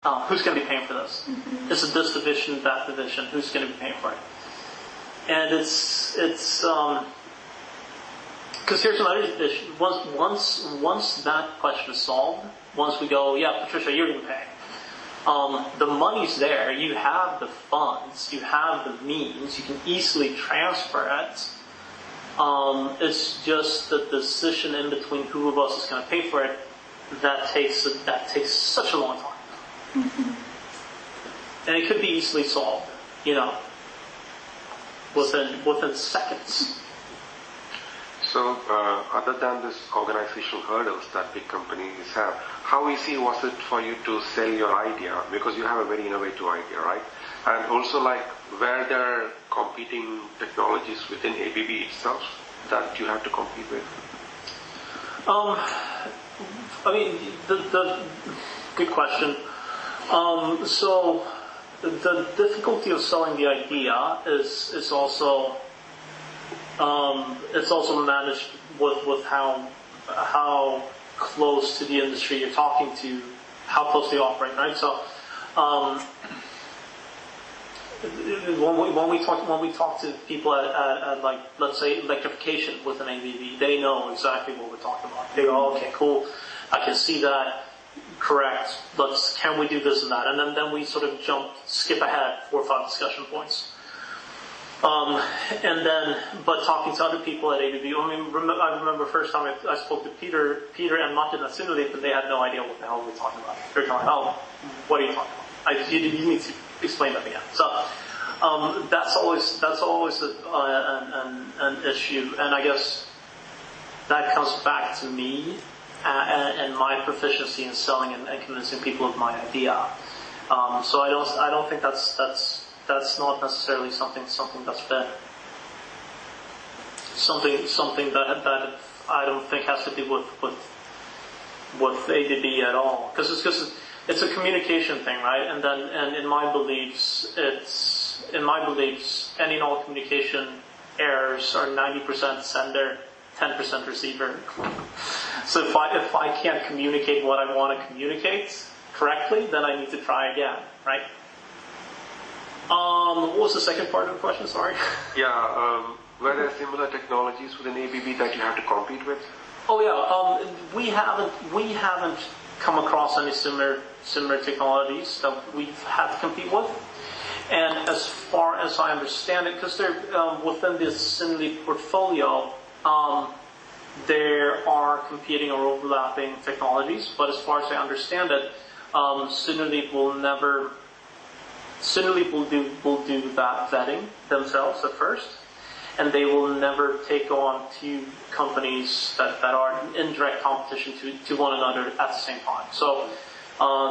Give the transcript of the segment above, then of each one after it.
Who's going to be paying for this? Is it this division, that division? Who's going to be paying for it? And it's because here's another issue. Once that question is solved, once we go, yeah, Patricia, you're going to pay. The money's there. You have the funds. You have the means. You can easily transfer it. It's just the decision in between who of us is going to pay for it that takes such a long time. And it could be easily solved, within seconds. So, other than this organizational hurdles that big companies have, how easy was it for you to sell your idea? Because you have a very innovative idea, right? And also, were there competing technologies within ABB itself that you had to compete with? The good question. So the difficulty of selling the idea is also it's also managed with how close to the industry you're talking to, how close they operate, right? So when we talk to people at let's say electrification with an ABB, they know exactly what we're talking about. They go, okay, cool, I can see that. Correct. Can we do this and that? And then we sort of skip ahead 4 or 5 discussion points. But talking to other people at ABB, I remember first time I spoke to Peter and Martin at Synulip, and they had no idea what the hell we were talking about. They're talking, what are you talking about? You need to explain that again. So that's always an issue, and I guess that comes back to me. And my proficiency in selling and convincing people of my idea. So I don't think that's not necessarily something that's been something that I don't think has to do with ABB at all, because it's a communication thing, right? And in my beliefs, any and all communication errors are 90% sender, 10% receiver. So if I can't communicate what I want to communicate correctly, then I need to try again, right? What was the second part of the question? Sorry. Yeah. Were there similar technologies within ABB that you have to compete with? Oh yeah. We haven't come across any similar technologies that we've had to compete with. And as far as I understand it, because they're within the Synulip portfolio. There are competing or overlapping technologies, but as far as I understand it, Synulip will do that vetting themselves at first, and they will never take on 2 companies that are in direct competition to one another at the same time. So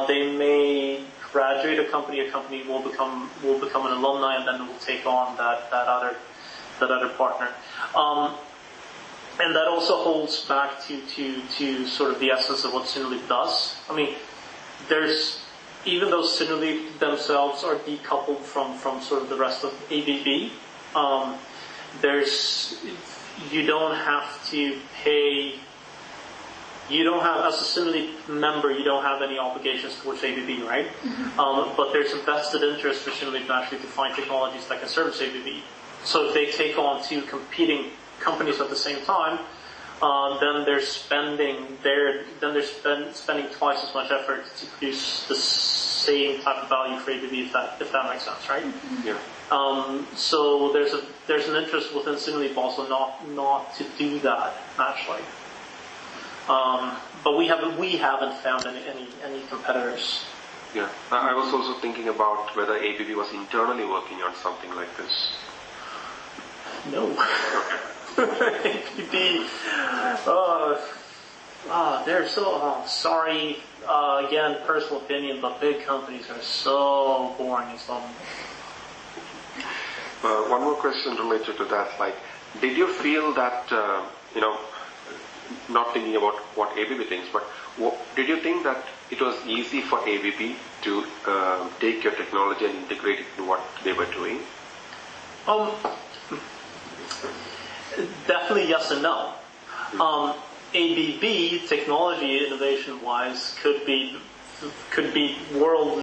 they may graduate a company will become an alumni, and then will take on that other partner. And that also holds back to sort of the essence of what Synulip does. Even though Synulip themselves are decoupled from sort of the rest of ABB, you don't have to pay. You don't have, as a Synulip member, you don't have any obligations towards ABB, right? But there's a vested interest for Synulip actually to find technologies that can service ABB. So if they take on 2 competing companies at the same time, then they're spending twice as much effort to produce the same type of value for ABB, if that makes sense, right? Yeah. So there's an interest within Synulip also not to do that actually. But we haven't found any competitors. Yeah. I was also thinking about whether ABB was internally working on something like this. No. ABB, they're so sorry. Again, personal opinion, but big companies are so boring and so. One more question related to that. Did you feel that not thinking about what ABB thinks, but did you think that it was easy for ABB to take your technology and integrate it into what they were doing? Definitely yes and no. ABB, technology innovation-wise, could be could be world